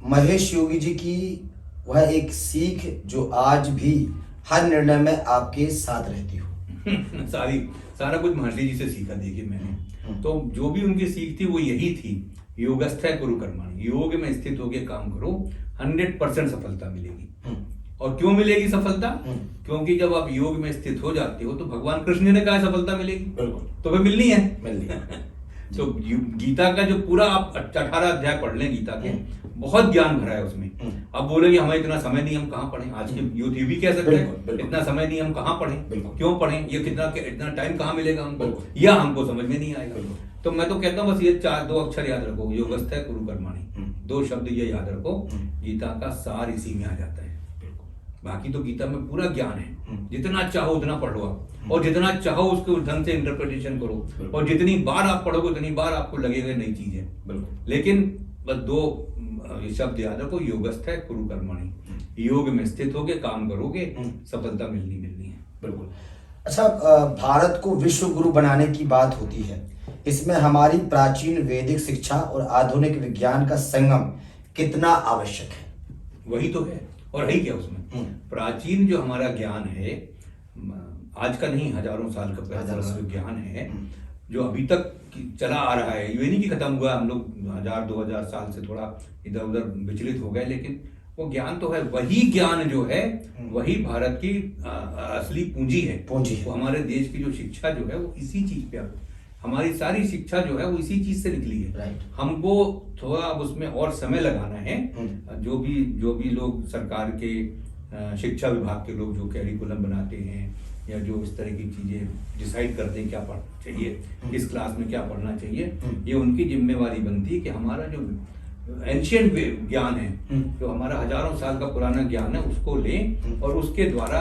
महेश योगी जी की वह एक सीख जो आज भी हर निर्णय में आपके साथ रहती हो। सारा कुछ महर्षि जी से सीखा। देखिए मैंने तो जो भी उनकी सीख थी वो यही थी, योगस्थ कुरु कर्माणि, योग में स्थित होकर काम करो, 100% सफलता मिलेगी। और क्यों मिलेगी सफलता? क्योंकि जब आप योग में स्थित हो जाते हो तो भगवान कृष्ण ने कहा सफलता मिलेगी, तो वे मिलनी है। तो गीता का जो पूरा आप 18 अध्याय पढ़ लें गीता के, बहुत ज्ञान भरा है उसमें। अब बोलेंगे हमें इतना समय नहीं, हम कहाँ पढ़ें? आज के यूथ ये भी कह सकते हैं इतना समय नहीं, हम कहाँ पढ़ें, क्यों पढ़ें, ये इतना टाइम कहाँ मिलेगा हमको, या हमको समझ में नहीं आएगा। तो मैं तो कहता हूँ बस ये 2 अक्षर याद रखो, योगस्थ कुरु कर्माणि, 2 शब्द ये याद रखो, गीता का सार इसी में आ जाता है। बाकी तो गीता में पूरा ज्ञान है, जितना चाहो उतना पढ़ो आप, और जितना चाहो उसके ढंग से इंटरप्रिटेशन करो, और जितनी बार आप पढ़ोगे उतनी बार आपको लगेगा नई चीज है। लेकिन बस 2 शब्द याद रखो, योगस्थ कुरु कर्माणि, योग में स्थित होके काम करोगे, सफलता मिलनी है। बिल्कुल। अच्छा, भारत को विश्व गुरु बनाने की बात होती है, इसमें हमारी प्राचीन वैदिक शिक्षा और आधुनिक विज्ञान का संगम कितना आवश्यक है? वही तो है, और है क्या उसमें? प्राचीन जो हमारा ज्ञान है, आज का नहीं, हजारों साल का ज्ञान है, जो अभी तक चला आ रहा है, ये नहीं कि खत्म हुआ, हम लोग 1000-2000 साल से थोड़ा इधर उधर विचलित हो गए, लेकिन वो ज्ञान तो है। वही ज्ञान जो है वही भारत की असली पूंजी है। वो हमारे देश की जो शिक्षा जो है वो इसी चीज पे, हमारी सारी शिक्षा जो है वो इसी चीज से निकली है। हमको थोड़ा अब उसमें और समय लगाना है। जो भी लोग सरकार के शिक्षा विभाग के लोग जो कैरिकुलम बनाते हैं, या जो इस तरह की चीजें डिसाइड करते हैं क्या पढ़ना चाहिए, किस क्लास में क्या पढ़ना चाहिए, ये उनकी जिम्मेवारी बनती है कि हमारा जो एंशियंट ज्ञान है, जो हमारा हजारों साल का पुराना ज्ञान है, उसको लें और उसके द्वारा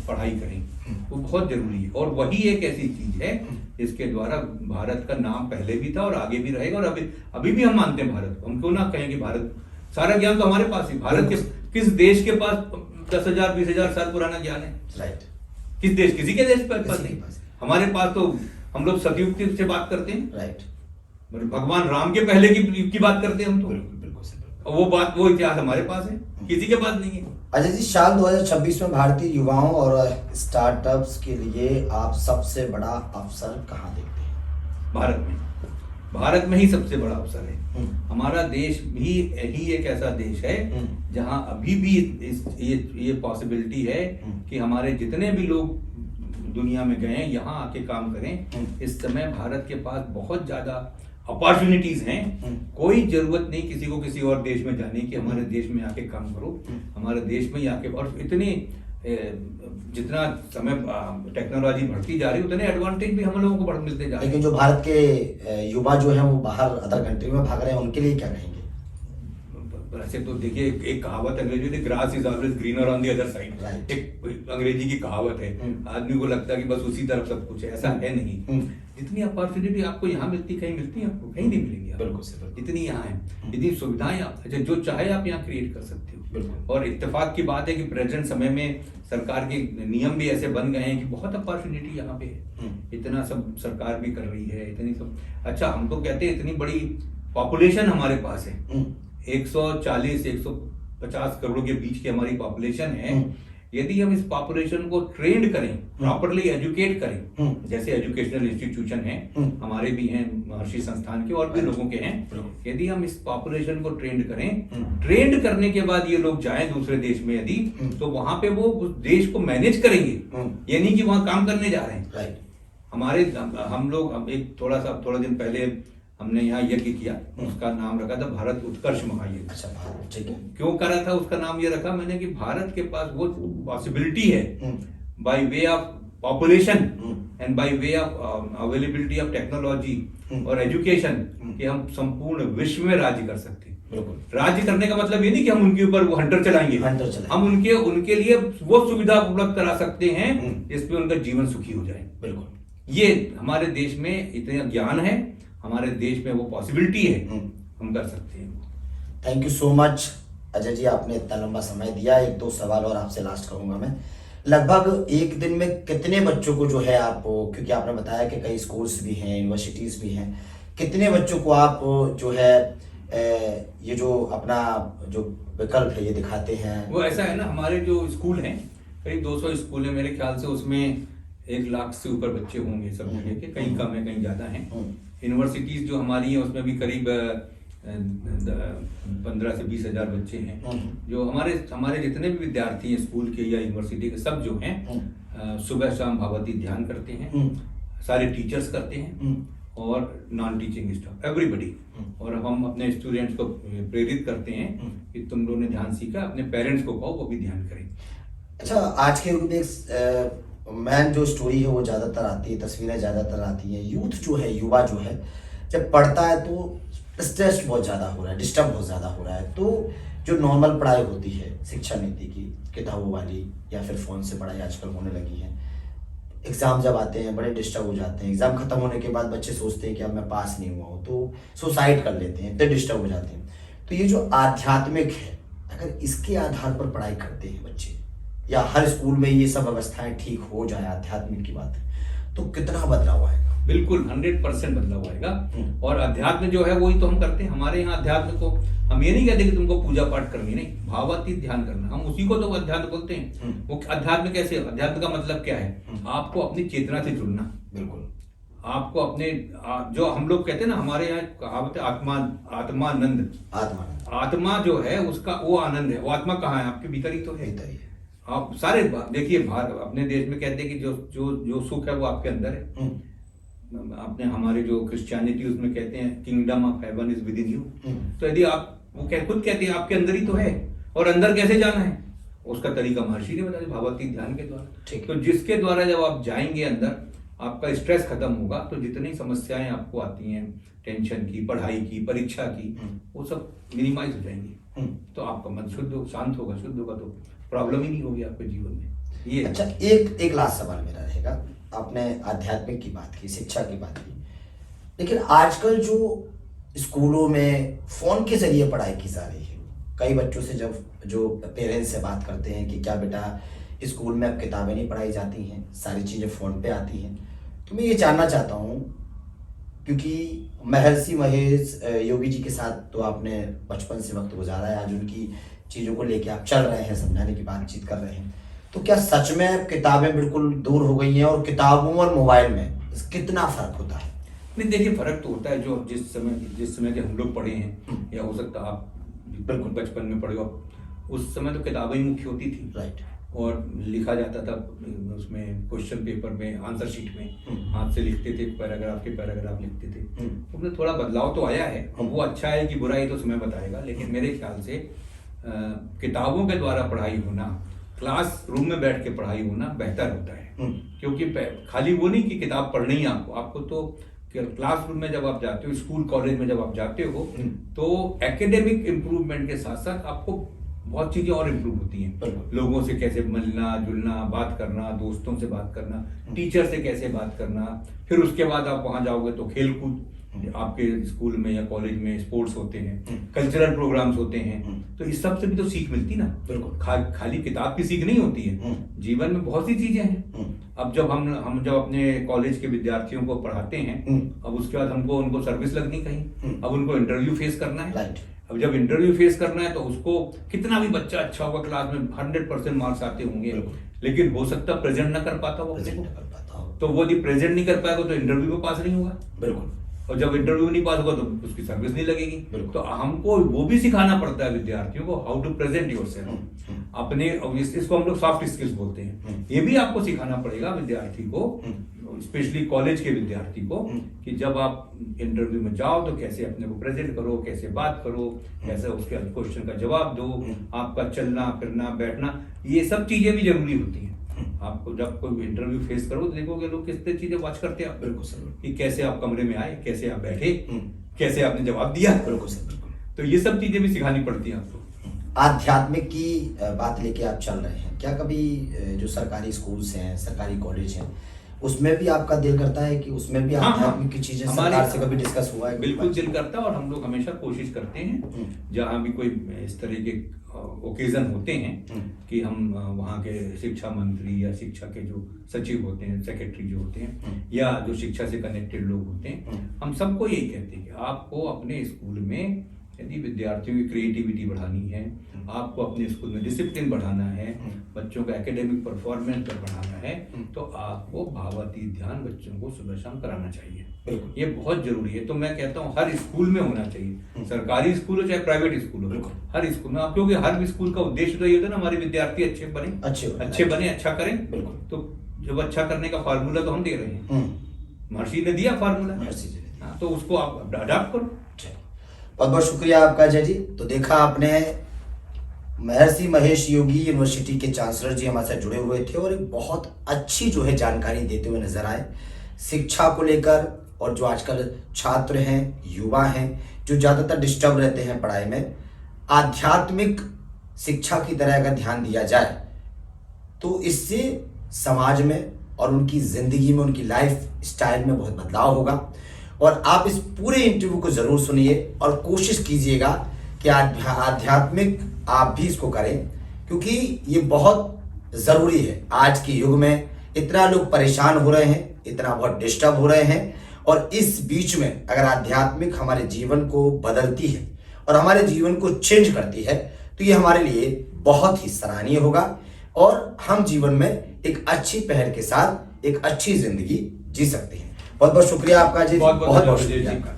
पढ़ाई करें। वो बहुत जरूरी है, और वही एक ऐसी चीज है जिसके द्वारा भारत का नाम पहले भी था और आगे भी रहेगा। और अभी भी हम मानते हैं भारत को, हम क्यों ना कहें कि भारत, सारा ज्ञान तो हमारे पास है। भारत के किस देश के पास 10,000-20,000 साल पुराना ज्ञान है? किस देश, किसी के देश पास नहीं। हमारे पास तो हम लोग सतयुग से बात करते हैं, भगवान राम के पहले की बात करते हैं हम तो, और वो इतिहास हमारे पास है, किसी के पास नहीं है। अच्छा जी, साल 2026 में भारतीय युवाओं और स्टार्टअप्स के लिए आप सबसे बड़ा अवसर कहाँ देखते हैं? भारत में ही सबसे बड़ा अवसर है। हमारा देश भी ही एक ऐसा देश है जहां अभी भी ये पॉसिबिलिटी है कि हमारे जितने भी लोग दुनिया में गए यहाँ आके काम करें। इस समय भारत के पास बहुत ज्यादा अपॉर्चुनिटीज हैं। कोई जरूरत नहीं किसी को किसी और देश में जाने की, हमारे देश में आके काम करो, हमारे देश में ही आके। और इतनी जितना समय टेक्नोलॉजी बढ़ती जा रही है उतने एडवांटेज भी हम लोगों को मिलते जा रहे हैं। लेकिन जो भारत के युवा जो हैं वो बाहर अदर कंट्री में भाग रहे हैं, उनके लिए क्या कहेंगे? ऐसे तो देखिए, एक कहावत अंग्रेजी में, grass is always greener on the other side, एक अंग्रेजी की कहावत है। आदमी को लगता है कि बस उसी तरफ सब कुछ है, ऐसा है नहीं। जितनी अपॉर्चुनिटी आपको यहाँ मिलती, कहीं मिलती है आपको? कहीं नहीं मिलेंगी। बिल्कुल जितनी यहाँ है, इतनी सुविधाएं आप जो चाहे आप यहाँ क्रिएट कर सकते हो। और इत्तेफाक की बात है कि प्रेजेंट समय में सरकार के नियम भी ऐसे बन गए हैं कि बहुत अपॉर्चुनिटी यहाँ पे है। इतना सब सरकार भी कर रही है, इतनी सब। अच्छा, हम तो कहते हैं इतनी बड़ी पॉपुलेशन हमारे पास है, 140-150 करोड़ के बीच की हमारी पॉपुलेशन है। यदि हम इस पॉपुलेशन को ट्रेंड करें, प्रॉपरली एजुकेट करें, जैसे एजुकेशनल इंस्टीट्यूशन है हमारे भी हैं, महर्षि संस्थान के और भी लोगों के हैं, यदि हम इस पॉपुलेशन को ट्रेंड करें, ट्रेंड करने के बाद ये लोग जाएं दूसरे देश में यदि, तो वहां पे वो उस देश को मैनेज करेंगे, ये नहीं कि वहां काम करने जा रहे हैं। हमारे हम लोग एक थोड़ा दिन पहले हमने यहाँ यज्ञ किया, उसका नाम रखा था भारत उत्कर्ष महायज्ञ। अच्छा, ठीक है। क्यों करा था उसका नाम ये रखा मैंने कि भारत के पास वो पॉसिबिलिटी है by way of population and by way of availability of technology और एजुकेशन कि हम संपूर्ण विश्व में राज्य कर सकते हैं। राज्य करने का मतलब ये नहीं कि हम उनके ऊपर वो हंटर चलाएंगे, हम उनके लिए वो सुविधा उपलब्ध करा सकते हैं जिसमें उनका जीवन सुखी हो जाए। बिल्कुल, ये हमारे देश में इतना ज्ञान है, हमारे देश में वो पॉसिबिलिटी है, हम कर सकते हैं। Thank you so much Ajay ji, आपने इतना लंबा समय दिया। एक दो सवाल और आपसे लास्ट करूंगा मैं। लगभग एक दिन में कितने बच्चों को जो है आप, क्योंकि आपने बताया कि कई स्कूल्स भी हैं, यूनिवर्सिटीज़ भी हैं, कितने बच्चों को आप जो है ये जो अपना जो विकल्प है ये दिखाते हैं? वो ऐसा है ना, हमारे जो स्कूल हैं करीब 200 स्कूल है मेरे ख्याल से, उसमें 1 लाख से ऊपर बच्चे होंगे सब मिले के, कहीं कम है कहीं ज़्यादा हैं। यूनिवर्सिटीज़ जो हमारी हैं उसमें भी करीब 15 से 20 हजार बच्चे हैं। जो हमारे जितने भी विद्यार्थी हैं स्कूल के या यूनिवर्सिटी के, सब जो हैं सुबह शाम भागवती ध्यान करते हैं, सारे टीचर्स करते हैं और नॉन टीचिंग स्टाफ एवरीबडी। और हम अपने स्टूडेंट्स को प्रेरित करते हैं कि तुम लोगों ने ध्यान सीखा, अपने पेरेंट्स को कहो वो भी ध्यान करें। अच्छा, आज के युग में मैन जो स्टोरी है वो ज़्यादातर आती है, तस्वीरें ज़्यादातर आती हैं। यूथ जो है, युवा जो है, जब पढ़ता है तो स्ट्रेस बहुत ज़्यादा हो रहा है, डिस्टर्ब बहुत ज़्यादा हो रहा है। तो जो नॉर्मल पढ़ाई होती है शिक्षा नीति की, किताबों वाली या फिर फ़ोन से पढ़ाई आजकल होने लगी है। एग्ज़ाम जब आते हैं बड़े डिस्टर्ब हो जाते हैं। एग्ज़ाम ख़त्म होने के बाद बच्चे सोचते हैं कि अब मैं पास नहीं हुआ हूँ, तो सुसाइड कर लेते हैं, इतने डिस्टर्ब हो जाते हैं। तो ये जो आध्यात्मिक है, अगर इसके आधार पर पढ़ाई करते हैं बच्चे, या हर स्कूल में ये सब व्यवस्थाएं ठीक हो जाए, आध्यात्मिक की बात है, तो कितना बदलाव आएगा? बिल्कुल 100% बदलाव आएगा। और अध्यात्म जो है वही तो हम करते हैं। हमारे यहाँ अध्यात्म को हम ये नहीं कहते कि तुमको पूजा पाठ करनी, नहीं, भावातीत ध्यान करना, हम उसी को तो अध्यात्म बोलते हैं। वो अध्यात्म कैसे? अध्यात्म का मतलब क्या है? आपको अपनी चेतना से जुड़ना। बिल्कुल। आपको अपने जो हम लोग कहते हैं ना, हमारे यहाँ कहावत है आत्मानंद। आत्मा जो है उसका वो आनंद है। वो आत्मा कहाँ है? आपके भीतर ही तो है। आप सारे देखिए, बाहर अपने देश में कहते हैं कि जो सुख है वो आपके अंदर है। अपने हमारे जो क्रिश्चियनिटी उसमें कहते हैं kingdom of heaven is with in you. तो यदि आप वो खुद कहते हैं आपके अंदर ही तो है, और अंदर कैसे जाना है उसका तरीका महर्षि ने बताया भावातीत ध्यान के द्वारा। तो जिसके द्वारा जब आप जाएंगे अंदर, आपका स्ट्रेस खत्म होगा, तो जितनी समस्याएं आपको आती हैं टेंशन की, पढ़ाई की, परीक्षा की, वो सब मिनिमाइज हो जाएंगी। तो आपका मन शुद्ध शांत होगा, शुद्ध होगा, तो प्रॉब्लम ही नहीं होगी आपके जीवन में। ये अच्छा, एक लास्ट सवाल मेरा रहेगा। आपने आध्यात्मिक की बात की, शिक्षा की बात की, लेकिन आजकल जो स्कूलों में फोन के जरिए पढ़ाई की जा रही है, कई बच्चों से जब जो पेरेंट्स से बात करते हैं कि क्या बेटा स्कूल में अब किताबें नहीं पढ़ाई जाती हैं, सारी चीज़ें फ़ोन पे आती हैं, तो मैं ये जानना चाहता हूँ, क्योंकि महर्षि महेश योगी जी के साथ तो आपने बचपन से वक्त गुजारा है, आज उनकी चीज़ों को लेके आप चल रहे हैं, समझाने की बातचीत कर रहे हैं, तो क्या सच में किताबें बिल्कुल दूर हो गई हैं, और किताबों और मोबाइल में कितना फ़र्क होता है? नहीं, देखिए फ़र्क तो होता है। जो जिस समय के हम लोग पढ़े हैं, या हो सकता आप बिल्कुल बचपन में पढ़े हो, उस समय तो किताबें ही मुख्य होती थी। राइट। और लिखा जाता था उसमें क्वेश्चन पेपर में, आंसर शीट में हाथ से लिखते थे, पैराग्राफ के पैराग्राफ लिखते थे। उसमें थोड़ा बदलाव तो आया है। अब वो अच्छा है कि बुरा है तो समय बताएगा, लेकिन मेरे ख्याल से किताबों के द्वारा पढ़ाई होना, क्लास रूम में बैठ के पढ़ाई होना बेहतर होता है। क्योंकि खाली वो नहीं कि किताब पढ़नी है आपको तो क्लास रूम में जब आप जाते हो, स्कूल कॉलेज में जब आप जाते हो, तो एकेडमिक इम्प्रूवमेंट के साथ साथ आपको बहुत चीजें और इम्प्रूव होती हैं। लोगों से कैसे मिलना जुलना, बात करना, दोस्तों से बात करना, टीचर से कैसे बात करना। फिर उसके बाद आप वहां जाओगे तो खेल कूद, आपके स्कूल में या कॉलेज में स्पोर्ट्स होते हैं, कल्चरल प्रोग्राम्स होते हैं, तो इस सब से भी तो सीख मिलती ना। बिल्कुल, खाली किताब की सीख नहीं होती है, जीवन में बहुत सी चीजें हैं। अब जब हम जब अपने कॉलेज के विद्यार्थियों को पढ़ाते हैं, अब उसके बाद हमको उनको सर्विस लगनी कहीं, अब उनको इंटरव्यू फेस करना है। अब जब इंटरव्यू फेस करना है तो उसको कितना भी बच्चा अच्छा होगा, क्लास में 100% मार्क्स आते होंगे, लेकिन हो सकता प्रेजेंट ना कर पाता हो, तो वो यदि प्रेजेंट नहीं कर पाएगा तो इंटरव्यू में पास नहीं होगा। बिल्कुल। और जब इंटरव्यू नहीं पास होगा तो उसकी सर्विस नहीं लगेगी। तो हमको वो भी सिखाना पड़ता है विद्यार्थियों को, हाउ टू प्रेजेंट योरसेल्फ अपने, इसको हम लोग सॉफ्ट स्किल्स बोलते हैं। ये भी आपको सिखाना पड़ेगा विद्यार्थी को, स्पेशली कॉलेज के विद्यार्थी को, कि जब आप इंटरव्यू में जाओ तो कैसे अपने को प्रेजेंट करो, कैसे बात करो, कैसे उसके क्वेश्चन का जवाब दो, आपका चलना फिरना बैठना, ये सब चीजें भी जरूरी होती हैं। आपको जब कोई इंटरव्यू फेस करो तो देखोगे लोग कितने चीजें वॉच करते हैं आप। बिल्कुल सर। कि कैसे आप कमरे में आए, कैसे आप बैठे, कैसे आपने जवाब दिया। बिल्कुल सर, बिल्कुल। तो ये सब चीजें भी सिखानी पड़ती हैं आपको। आध्यात्मिक की बात लेके आप चल रहे हैं, क्या कभी जो सरकारी स्कूल्स हैं, सरकारी कॉलेज हैं, उसमें भी आपका दिल करता है कि उसमें भी हाँ, आध्यात्मिक की चीजें सरकार से कभी डिस्कस हुआ है? बिल्कुल दिल करता है, और हम लोग हमेशा कोशिश करते हैं जहाँ भी कोई इस तरह के ओकेजन होते हैं कि हम वहाँ के शिक्षा मंत्री या शिक्षा के जो सचिव होते हैं, सेक्रेटरी जो होते हैं, या जो शिक्षा से कनेक्टेड लोग होते हैं, हम सबको यही कहते हैं कि आपको अपने स्कूल में यदि विद्यार्थियों की क्रिएटिविटी बढ़ानी है, आपको अपने स्कूल में डिसिप्लिन बढ़ाना है, बच्चों का एकेडमिक परफॉर्मेंस पर बढ़ाना है, तो आपको भावातीत ध्यान बच्चों को सुबह शाम कराना चाहिए। ये बहुत जरूरी है। तो मैं कहता हूँ हर स्कूल में होना चाहिए, सरकारी स्कूल हो चाहे प्राइवेट स्कूल हो, हर स्कूल में। आप क्योंकि हर स्कूल का उद्देश्य तो ये होता है ना, हमारे विद्यार्थी अच्छे बने, अच्छा करें। तो जब अच्छा करने का फार्मूला तो हम दे रहे हैं, महर्षि ने दिया फार्मूला, तो उसको आप अडॉप्ट करो। बहुत बहुत शुक्रिया आपका अजय जी। तो देखा आपने, महर्षि महेश योगी यूनिवर्सिटी के चांसलर जी हमारे साथ जुड़े हुए थे और एक बहुत अच्छी जो है जानकारी देते हुए नजर आए शिक्षा को लेकर। और जो आजकल छात्र हैं, युवा हैं, जो ज़्यादातर डिस्टर्ब रहते हैं पढ़ाई में, आध्यात्मिक शिक्षा की तरह अगर ध्यान दिया जाए तो इससे समाज में और उनकी ज़िंदगी में, उनकी लाइफ स्टाइल में बहुत बदलाव होगा। और आप इस पूरे इंटरव्यू को ज़रूर सुनिए और कोशिश कीजिएगा कि आध्यात्मिक आप भी इसको करें, क्योंकि ये बहुत ज़रूरी है। आज के युग में इतना लोग परेशान हो रहे हैं, इतना बहुत डिस्टर्ब हो रहे हैं, और इस बीच में अगर आध्यात्मिक हमारे जीवन को बदलती है और हमारे जीवन को चेंज करती है तो ये हमारे लिए बहुत ही सराहनीय होगा, और हम जीवन में एक अच्छी पहल के साथ एक अच्छी जिंदगी जी सकते हैं। बहुत बहुत शुक्रिया आपका जी। बहुत शुक्रिया।